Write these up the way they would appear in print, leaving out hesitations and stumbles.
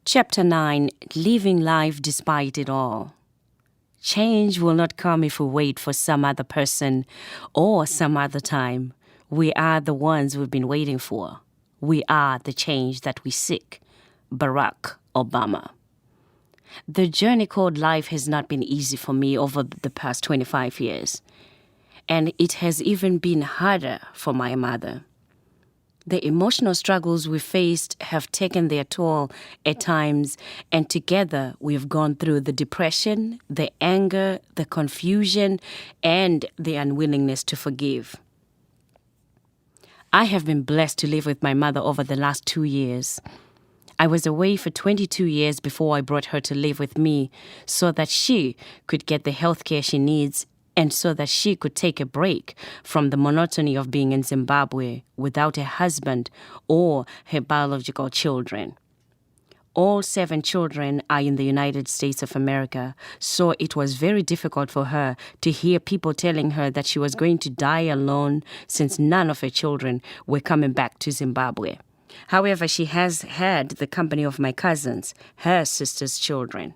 Chapter 9, Living Life Despite It All. Change will not come if we wait for some other person or some other time. We are the ones we've been waiting for. We are the change that we seek. Barack Obama. The journey called life has not been easy for me over the past 25 years. And it has even been harder for my mother. The emotional struggles we faced have taken their toll at times, and together we've gone through the depression, the anger, the confusion, and the unwillingness to forgive. I have been blessed to live with my mother over the last 2 years. I was away for 22 years before I brought her to live with me so that she could get the health care she needs and so that she could take a break from the monotony of being in Zimbabwe without a husband or her biological children. All 7 children are in the United States of America, so it was very difficult for her to hear people telling her that she was going to die alone since none of her children were coming back to Zimbabwe. However, she has had the company of my cousins, her sister's children.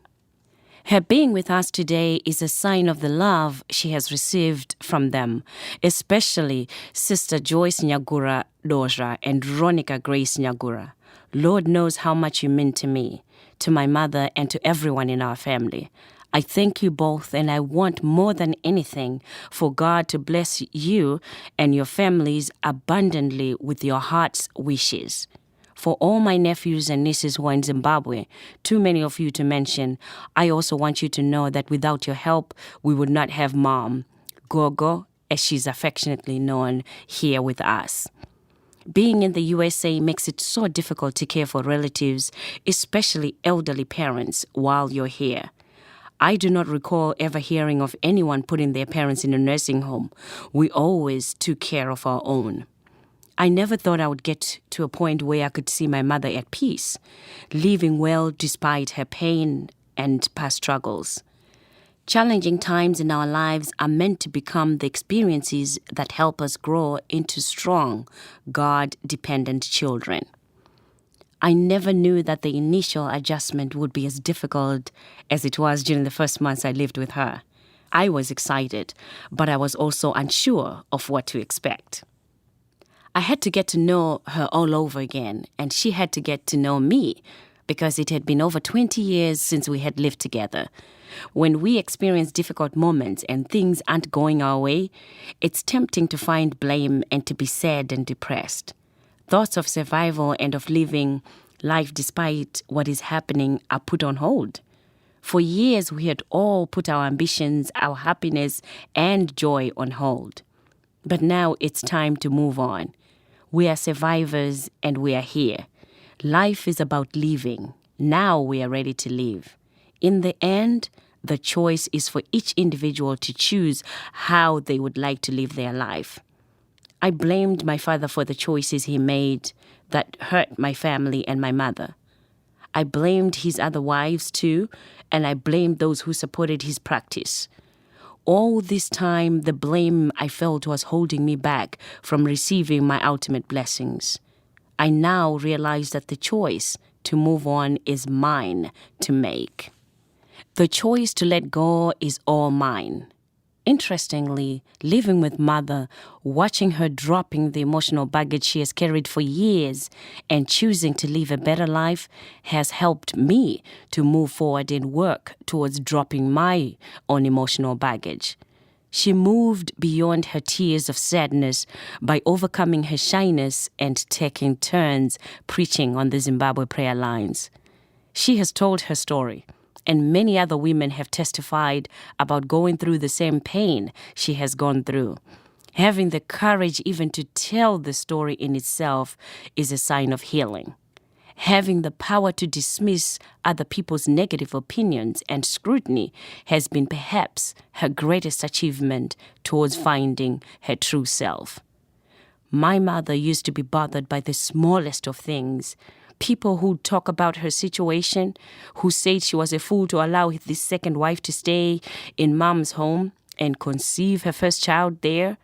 Her being with us today is a sign of the love she has received from them, especially Sister Joyce Nyagura Doja and Ronica Grace Nyagura. Lord knows how much you mean to me, to my mother, and to everyone in our family. I thank you both, and I want more than anything for God to bless you and your families abundantly with your heart's wishes. For all my nephews and nieces who are in Zimbabwe, too many of you to mention, I also want you to know that without your help, we would not have Mom, Gogo, as she's affectionately known here with us. Being in the USA makes it so difficult to care for relatives, especially elderly parents, while you're here. I do not recall ever hearing of anyone putting their parents in a nursing home. We always took care of our own. I never thought I would get to a point where I could see my mother at peace, living well despite her pain and past struggles. Challenging times in our lives are meant to become the experiences that help us grow into strong, God-dependent children. I never knew that the initial adjustment would be as difficult as it was during the first months I lived with her. I was excited, but I was also unsure of what to expect. I had to get to know her all over again, and she had to get to know me because it had been over 20 years since we had lived together. When we experience difficult moments and things aren't going our way, it's tempting to find blame and to be sad and depressed. Thoughts of survival and of living life despite what is happening are put on hold. For years, we had all put our ambitions, our happiness, and joy on hold. But now it's time to move on. We are survivors and we are here. Life is about living. Now we are ready to live. In the end, the choice is for each individual to choose how they would like to live their life. I blamed my father for the choices he made that hurt my family and my mother. I blamed his other wives too, and I blamed those who supported his practice. All this time, the blame I felt was holding me back from receiving my ultimate blessings. I now realize that the choice to move on is mine to make. The choice to let go is all mine. Interestingly, living with Mother, watching her dropping the emotional baggage she has carried for years and choosing to live a better life has helped me to move forward and work towards dropping my own emotional baggage. She moved beyond her tears of sadness by overcoming her shyness and taking turns preaching on the Zimbabwe prayer lines. She has told her story, and many other women have testified about going through the same pain she has gone through. Having the courage even to tell the story in itself is a sign of healing. Having the power to dismiss other people's negative opinions and scrutiny has been perhaps her greatest achievement towards finding her true self. My mother used to be bothered by the smallest of things. People who talk about her situation, who said she was a fool to allow this second wife to stay in Mom's home and conceive her first child there.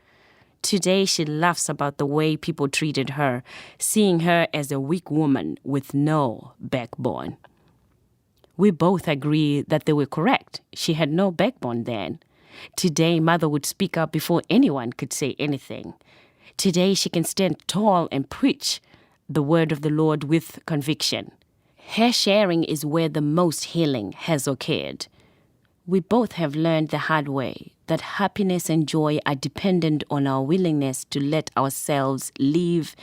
Today she laughs about the way people treated her, seeing her as a weak woman with no backbone. We both agree that they were correct. She had no backbone then. Today, Mother would speak up before anyone could say anything. Today, she can stand tall and preach the word of the Lord with conviction. Her sharing is where the most healing has occurred. We both have learned the hard way that happiness and joy are dependent on our willingness to let ourselves live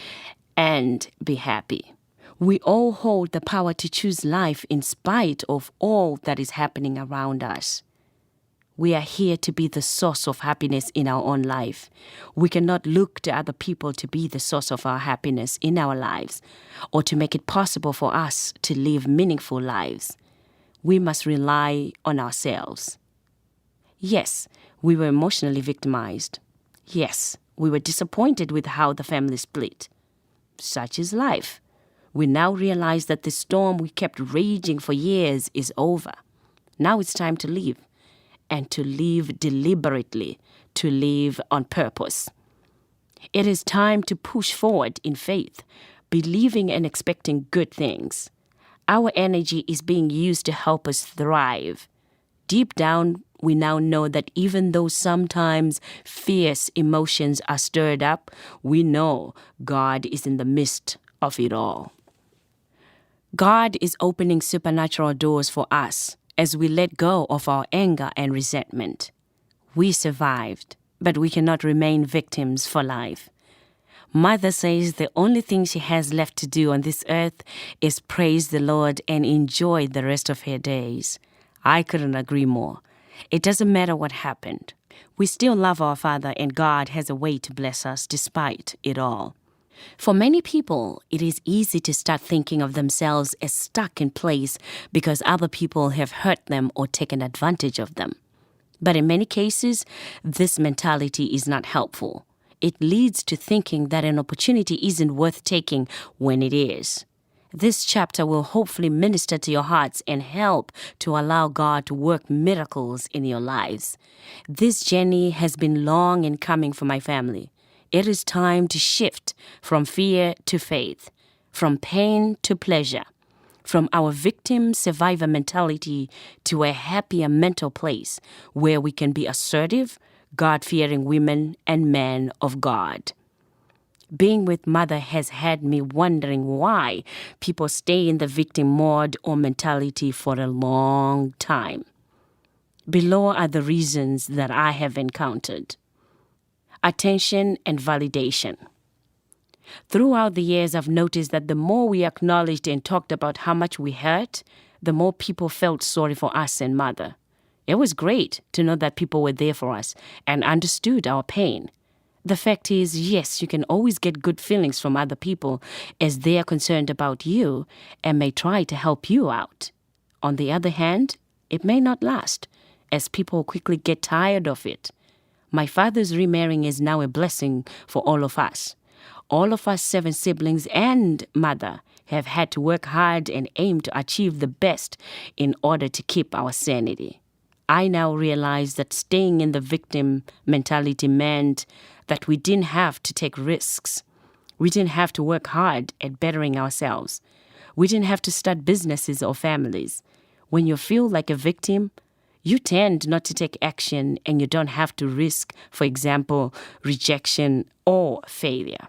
and be happy. We all hold the power to choose life in spite of all that is happening around us. We are here to be the source of happiness in our own life. We cannot look to other people to be the source of our happiness in our lives or to make it possible for us to live meaningful lives. We must rely on ourselves. Yes, we were emotionally victimized. Yes, we were disappointed with how the family split. Such is life. We now realize that the storm we kept raging for years is over. Now it's time to live, and to live deliberately, to live on purpose. It is time to push forward in faith, believing and expecting good things. Our energy is being used to help us thrive. Deep down, we now know that even though sometimes fierce emotions are stirred up, we know God is in the midst of it all. God is opening supernatural doors for us as we let go of our anger and resentment. We survived, but we cannot remain victims for life. Mother says the only thing she has left to do on this earth is praise the Lord and enjoy the rest of her days. I couldn't agree more. It doesn't matter what happened. We still love our Father, and God has a way to bless us despite it all. For many people, it is easy to start thinking of themselves as stuck in place because other people have hurt them or taken advantage of them. But in many cases, this mentality is not helpful. It leads to thinking that an opportunity isn't worth taking when it is. This chapter will hopefully minister to your hearts and help to allow God to work miracles in your lives. This journey has been long in coming for my family. It is time to shift from fear to faith, from pain to pleasure, from our victim-survivor mentality to a happier mental place where we can be assertive, God-fearing women and men of God. Being with Mother has had me wondering why people stay in the victim mode or mentality for a long time. Below are the reasons that I have encountered. Attention and validation. Throughout the years, I've noticed that the more we acknowledged and talked about how much we hurt, the more people felt sorry for us and Mother. It was great to know that people were there for us and understood our pain. The fact is, yes, you can always get good feelings from other people as they are concerned about you and may try to help you out. On the other hand, it may not last, as people quickly get tired of it. My father's remarrying is now a blessing for all of us. All of us 7 siblings and Mother have had to work hard and aim to achieve the best in order to keep our sanity. I now realize that staying in the victim mentality meant that we didn't have to take risks. We didn't have to work hard at bettering ourselves. We didn't have to start businesses or families. When you feel like a victim, you tend not to take action and you don't have to risk, for example, rejection or failure.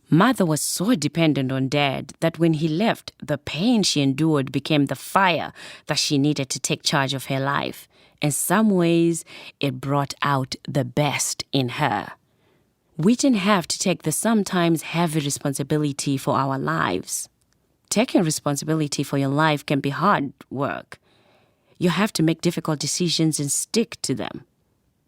Mother was so dependent on Dad that when he left, the pain she endured became the fire that she needed to take charge of her life. In some ways, it brought out the best in her. We didn't have to take the sometimes heavy responsibility for our lives. Taking responsibility for your life can be hard work. You have to make difficult decisions and stick to them.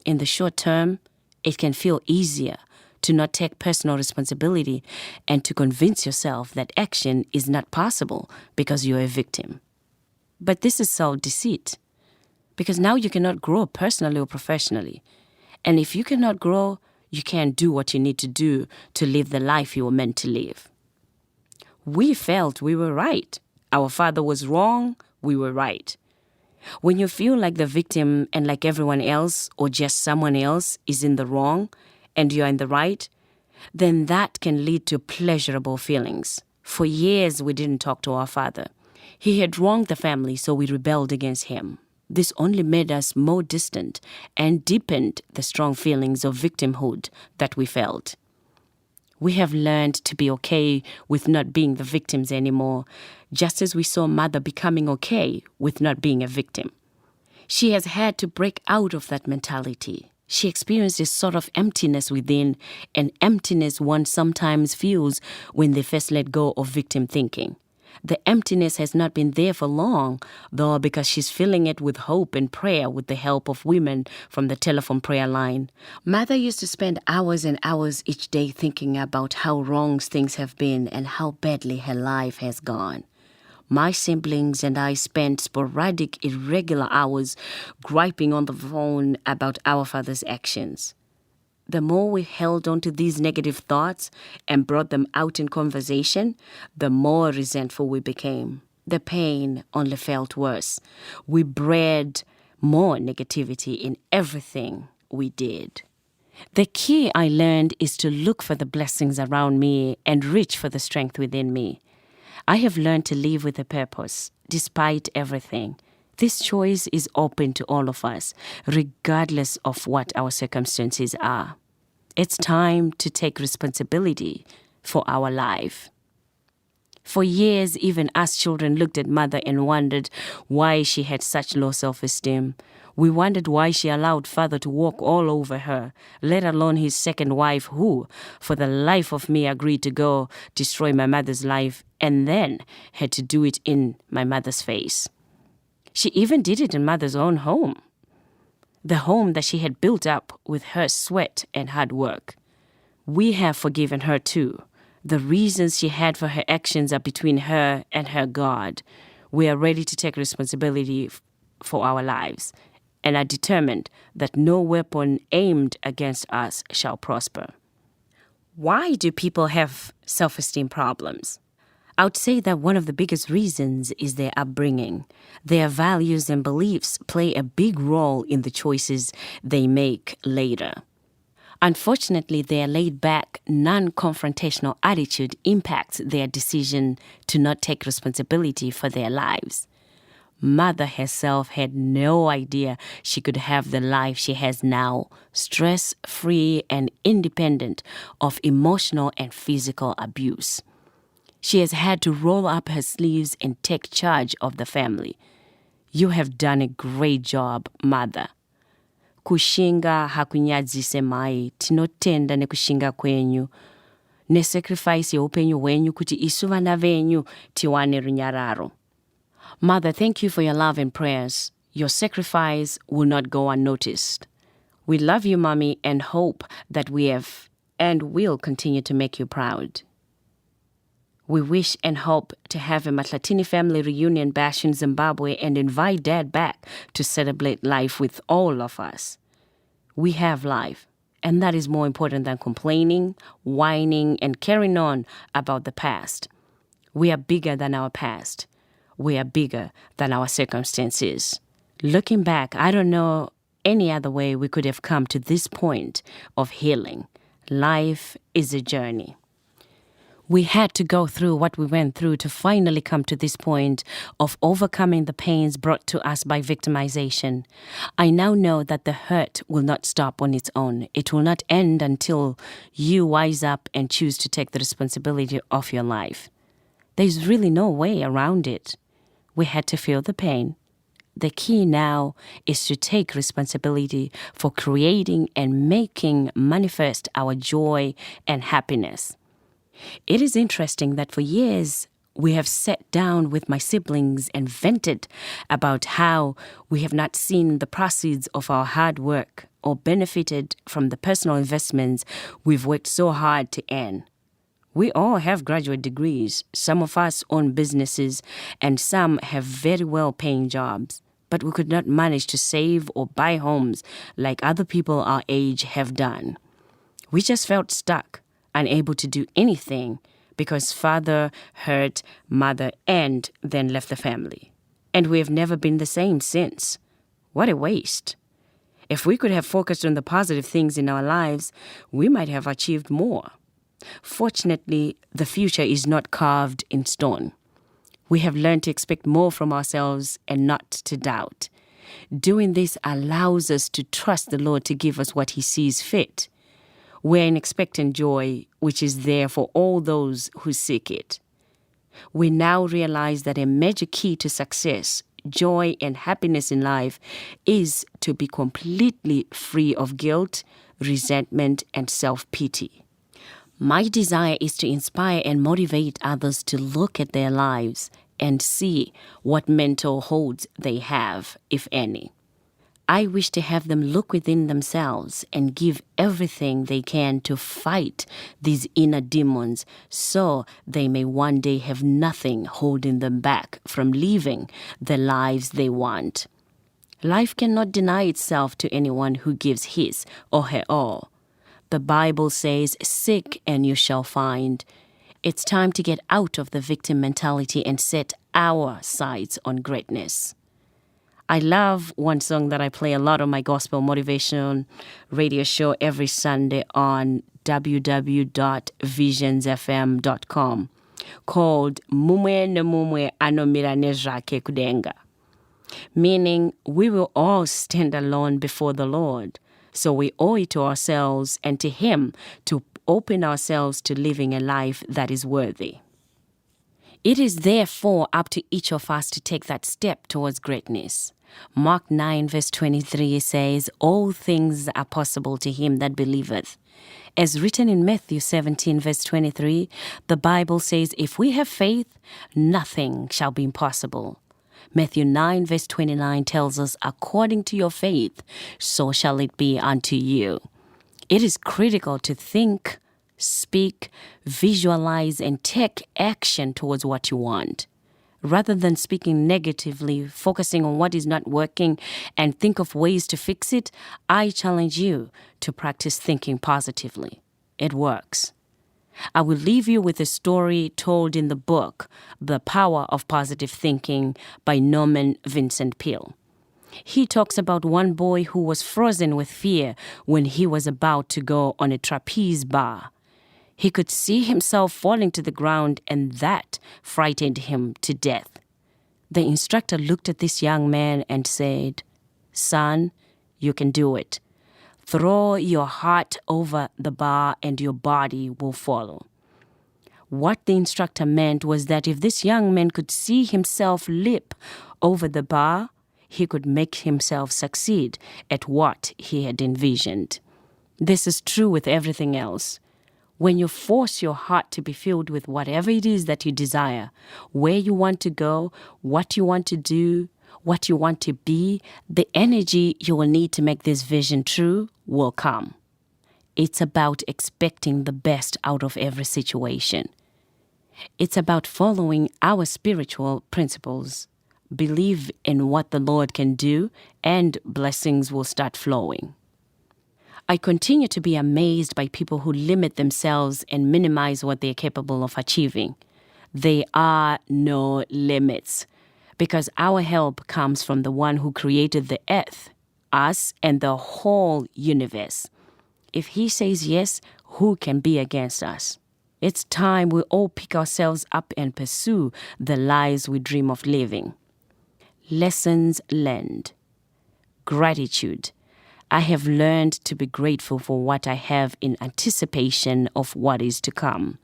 In the short term, it can feel easier to not take personal responsibility and to convince yourself that action is not possible because you're a victim. But this is self-deceit, because now you cannot grow personally or professionally. And if you cannot grow, you can't do what you need to do to live the life you were meant to live. We felt we were right. Our father was wrong, we were right. When you feel like the victim and like everyone else or just someone else is in the wrong and you're in the right, then that can lead to pleasurable feelings. For years, we didn't talk to our father. He had wronged the family, so we rebelled against him. This only made us more distant and deepened the strong feelings of victimhood that we felt. We have learned to be okay with not being the victims anymore, just as we saw Mother becoming okay with not being a victim. She has had to break out of that mentality. She experienced a sort of emptiness within, an emptiness one sometimes feels when they first let go of victim thinking. The emptiness has not been there for long, though, because she's filling it with hope and prayer with the help of women from the telephone prayer line. Mother used to spend hours and hours each day thinking about how wrong things have been and how badly her life has gone. My siblings and I spent sporadic, irregular hours griping on the phone about our father's actions. The more we held on to these negative thoughts and brought them out in conversation, the more resentful we became. The pain only felt worse. We bred more negativity in everything we did. The key I learned is to look for the blessings around me and reach for the strength within me. I have learned to live with a purpose, despite everything. This choice is open to all of us, regardless of what our circumstances are. It's time to take responsibility for our life. For years, even us children looked at Mother and wondered why she had such low self-esteem. We wondered why she allowed Father to walk all over her, let alone his second wife who, for the life of me, agreed to go destroy my mother's life and then had to do it in my mother's face. She even did it in Mother's own home, the home that she had built up with her sweat and hard work. We have forgiven her too. The reasons she had for her actions are between her and her God. We are ready to take responsibility for our lives and are determined that no weapon aimed against us shall prosper. Why do people have self-esteem problems? I would say that one of the biggest reasons is their upbringing. Their values and beliefs play a big role in the choices they make later. Unfortunately, their laid-back, non-confrontational attitude impacts their decision to not take responsibility for their lives. Mother herself had no idea she could have the life she has now, stress-free and independent of emotional and physical abuse. She has had to roll up her sleeves and take charge of the family. You have done a great job, Mother. Kushinga hakunyadzise mai, tinotenda nekushinga kwenyu. Ne sacrifice upenyu wenyu kuti isu vana venyu tiwane runyararo. Mother, thank you for your love and prayers. Your sacrifice will not go unnoticed. We love you, Mommy, and hope that we have and will continue to make you proud. We wish and hope to have a Matlatini family reunion bash in Zimbabwe and invite Dad back to celebrate life with all of us. We have life, and that is more important than complaining, whining, and carrying on about the past. We are bigger than our past. We are bigger than our circumstances. Looking back, I don't know any other way we could have come to this point of healing. Life is a journey. We had to go through what we went through to finally come to this point of overcoming the pains brought to us by victimization. I now know that the hurt will not stop on its own. It will not end until you wise up and choose to take the responsibility of your life. There's really no way around it. We had to feel the pain. The key now is to take responsibility for creating and making manifest our joy and happiness. It is interesting that for years we have sat down with my siblings and vented about how we have not seen the proceeds of our hard work or benefited from the personal investments we've worked so hard to earn. We all have graduate degrees. Some of us own businesses and some have very well-paying jobs. But we could not manage to save or buy homes like other people our age have done. We just felt stuck, unable to do anything because Father hurt Mother and then left the family. And we have never been the same since. What a waste. If we could have focused on the positive things in our lives, we might have achieved more. Fortunately, the future is not carved in stone. We have learned to expect more from ourselves and not to doubt. Doing this allows us to trust the Lord to give us what He sees fit. We're in expectant joy, which is there for all those who seek it. We now realize that a major key to success, joy, and happiness in life is to be completely free of guilt, resentment, and self-pity. My desire is to inspire and motivate others to look at their lives and see what mental holds they have, if any. I wish to have them look within themselves and give everything they can to fight these inner demons so they may one day have nothing holding them back from living the lives they want. Life cannot deny itself to anyone who gives his or her all. The Bible says, "Seek and you shall find." It's time to get out of the victim mentality and set our sights on greatness. I love one song that I play a lot on my gospel motivation radio show every Sunday on www.visionsfm.com called Mumwe ne mumwe anomira zake kudenga, meaning we will all stand alone before the Lord. So we owe it to ourselves and to Him to open ourselves to living a life that is worthy. It is therefore up to each of us to take that step towards greatness. Mark 9 verse 23 says, "All things are possible to him that believeth." As written in Matthew 17 verse 23, the Bible says, "If we have faith, nothing shall be impossible." Matthew 9 verse 29 tells us, "According to your faith, so shall it be unto you." It is critical to think, speak, visualize, and take action towards what you want. Rather than speaking negatively, focusing on what is not working, and think of ways to fix it, I challenge you to practice thinking positively. It works. I will leave you with a story told in the book, The Power of Positive Thinking by Norman Vincent Peale. He talks about one boy who was frozen with fear when he was about to go on a trapeze bar. He could see himself falling to the ground, and that frightened him to death. The instructor looked at this young man and said, "Son, you can do it. Throw your heart over the bar and your body will follow." What the instructor meant was that if this young man could see himself leap over the bar, he could make himself succeed at what he had envisioned. This is true with everything else. When you force your heart to be filled with whatever it is that you desire, where you want to go, what you want to do, what you want to be, the energy you will need to make this vision true will come. It's about expecting the best out of every situation. It's about following our spiritual principles. Believe in what the Lord can do, and blessings will start flowing. I continue to be amazed by people who limit themselves and minimize what they're capable of achieving. There are no limits, because our help comes from the one who created the earth, us, and the whole universe. If He says yes, who can be against us? It's time we all pick ourselves up and pursue the lives we dream of living. Lessons learned. Gratitude. I have learned to be grateful for what I have in anticipation of what is to come.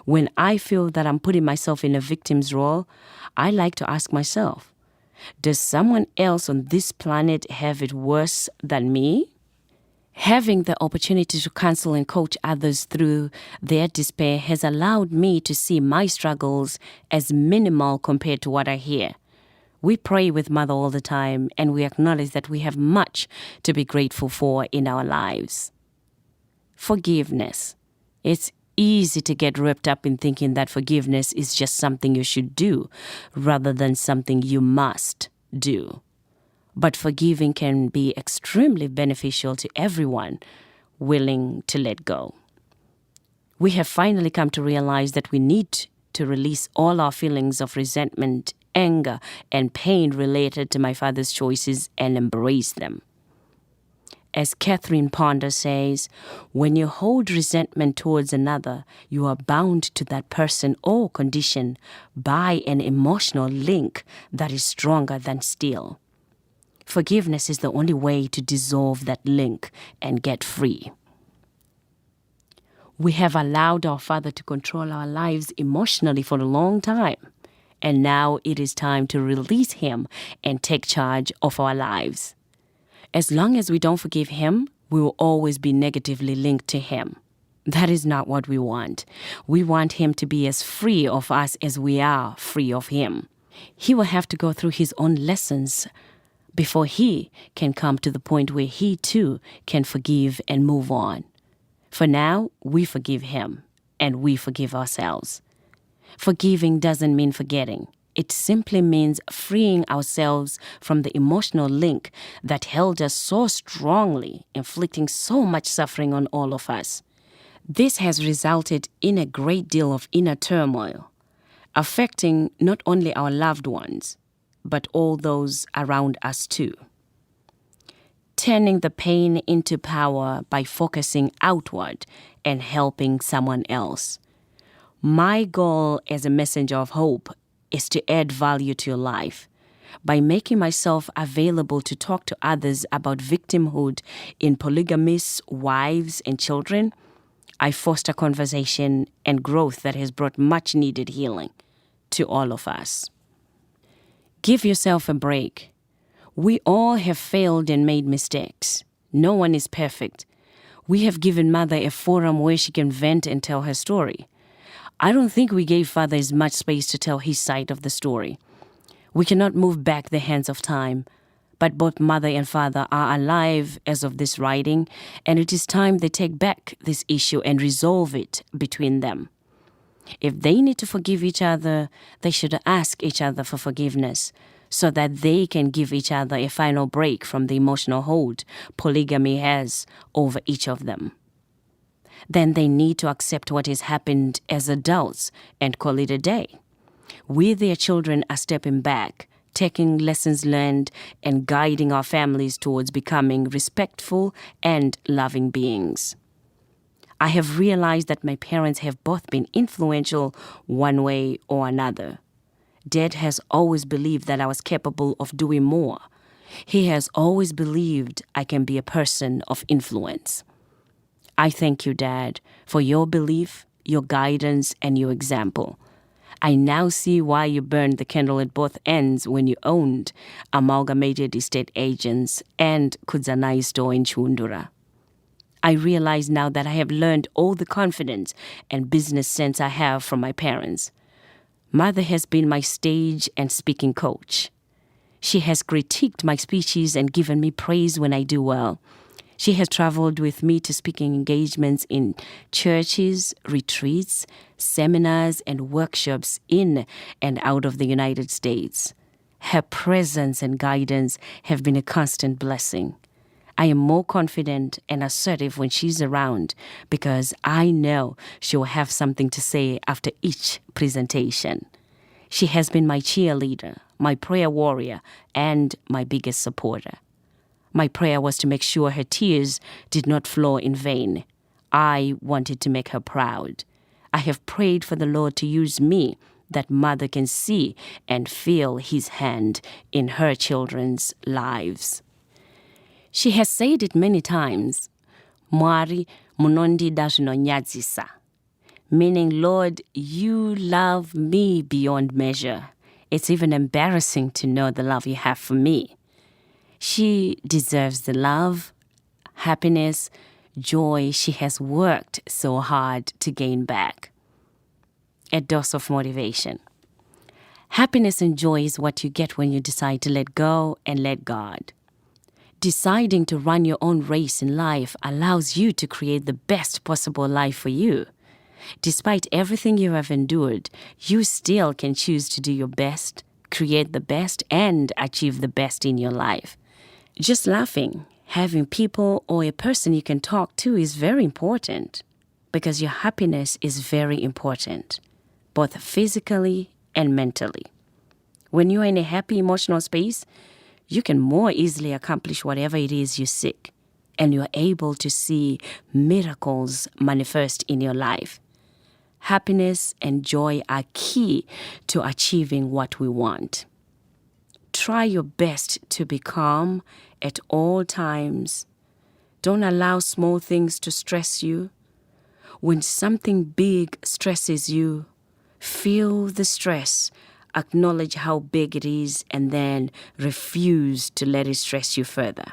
When I feel that I'm putting myself in a victim's role, I like to ask myself, does someone else on this planet have it worse than me? Having the opportunity to counsel and coach others through their despair has allowed me to see my struggles as minimal compared to what I hear. We pray with Mother all the time, and we acknowledge that we have much to be grateful for in our lives. Forgiveness. It's easy to get wrapped up in thinking that forgiveness is just something you should do rather than something you must do. But forgiving can be extremely beneficial to everyone willing to let go. We have finally come to realize that we need to release all our feelings of resentment, anger, and pain related to my father's choices and embrace them. As Catherine Ponder says, when you hold resentment towards another, you are bound to that person or condition by an emotional link that is stronger than steel. Forgiveness is the only way to dissolve that link and get free. We have allowed our Father to control our lives emotionally for a long time, and now it is time to release Him and take charge of our lives. As long as we don't forgive Him, we will always be negatively linked to Him. That is not what we want. We want Him to be as free of us as we are free of Him. He will have to go through His own lessons before He can come to the point where He too can forgive and move on. For now, we forgive Him and we forgive ourselves. Forgiving doesn't mean forgetting. It simply means freeing ourselves from the emotional link that held us so strongly, inflicting so much suffering on all of us. This has resulted in a great deal of inner turmoil, affecting not only our loved ones, but all those around us too. Turning the pain into power by focusing outward and helping someone else. My goal as a messenger of hope is to add value to your life by making myself available to talk to others about victimhood in polygamous wives and children. I foster conversation and growth that has brought much needed healing to all of us. Give yourself a break. We all have failed and made mistakes. No one is perfect. We have given Mother a forum where she can vent and tell her story. I don't think we gave Father as much space to tell his side of the story. We cannot move back the hands of time, but both Mother and Father are alive as of this writing, and it is time they take back this issue and resolve it between them. If they need to forgive each other, they should ask each other for forgiveness, so that they can give each other a final break from the emotional hold polygamy has over each of them. Then they need to accept what has happened as adults and call it a day. We, their children, are stepping back, taking lessons learned and guiding our families towards becoming respectful and loving beings. I have realized that my parents have both been influential one way or another. Dad has always believed that I was capable of doing more. He has always believed I can be a person of influence. I thank you, Dad, for your belief, your guidance, and your example. I now see why you burned the candle at both ends when you owned Amalgamated Estate Agents and Kudzanai store in Chundura. I realize now that I have learned all the confidence and business sense I have from my parents. Mother has been my stage and speaking coach. She has critiqued my speeches and given me praise when I do well. She has traveled with me to speaking engagements in churches, retreats, seminars, and workshops in and out of the United States. Her presence and guidance have been a constant blessing. I am more confident and assertive when she's around because I know she will have something to say after each presentation. She has been my cheerleader, my prayer warrior, and my biggest supporter. My prayer was to make sure her tears did not flow in vain. I wanted to make her proud. I have prayed for the Lord to use me that Mother can see and feel His hand in her children's lives. She has said it many times, Mwari munondi dashinonyadzisa, meaning, Lord, you love me beyond measure. It's even embarrassing to know the love you have for me. She deserves the love, happiness, joy she has worked so hard to gain back. A dose of motivation. Happiness and joy is what you get when you decide to let go and let God. Deciding to run your own race in life allows you to create the best possible life for you. Despite everything you have endured, you still can choose to do your best, create the best, and achieve the best in your life. Just laughing, having people or a person you can talk to is very important because your happiness is very important, both physically and mentally. When you are in a happy emotional space, you can more easily accomplish whatever it is you seek. and you're able to see miracles manifest in your life. Happiness and joy are key to achieving what we want. Try your best to be calm at all times. Don't allow small things to stress you. When something big stresses you, feel the stress, acknowledge how big it is, and then refuse to let it stress you further.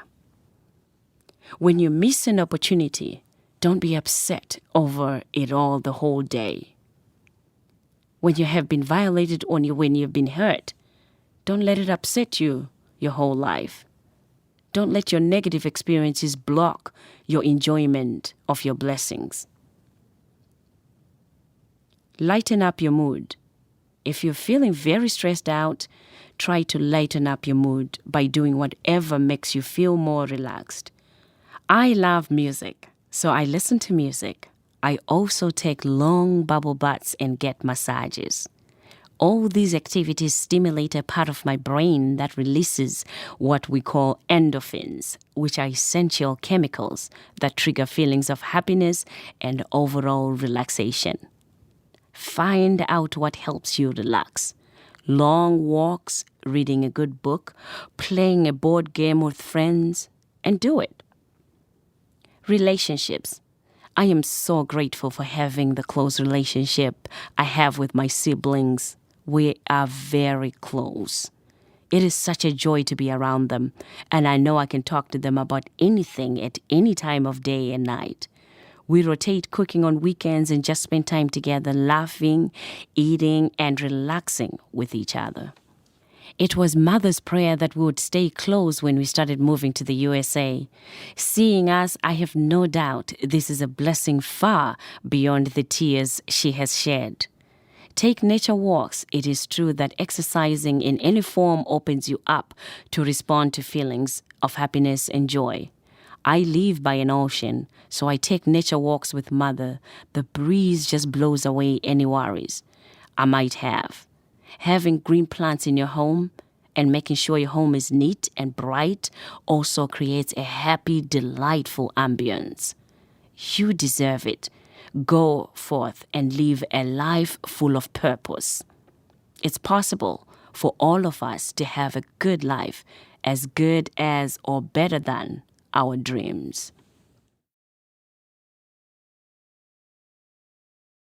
When you miss an opportunity, don't be upset over it all the whole day. When you have been violated or when you've been hurt, don't let it upset you your whole life. Don't let your negative experiences block your enjoyment of your blessings. Lighten up your mood. If you're feeling very stressed out, try to lighten up your mood by doing whatever makes you feel more relaxed. I love music, so I listen to music. I also take long bubble baths and get massages. All these activities stimulate a part of my brain that releases what we call endorphins, which are essential chemicals that trigger feelings of happiness and overall relaxation. Find out what helps you relax. Long walks, reading a good book, playing a board game with friends, and do it. Relationships. I am so grateful for having the close relationship I have with my siblings. We are very close. It is such a joy to be around them, and I know I can talk to them about anything at any time of day and night. We rotate cooking on weekends and just spend time together laughing, eating, and relaxing with each other. It was Mother's prayer that we would stay close when we started moving to the USA. Seeing us, I have no doubt this is a blessing far beyond the tears she has shed. Take nature walks. It is true that exercising in any form opens you up to respond to feelings of happiness and joy. I live by an ocean, so I take nature walks with Mother. The breeze just blows away any worries I might have. Having green plants in your home and making sure your home is neat and bright also creates a happy, delightful ambience. You deserve it. Go forth and live a life full of purpose. It's possible for all of us to have a good life, as good as or better than our dreams.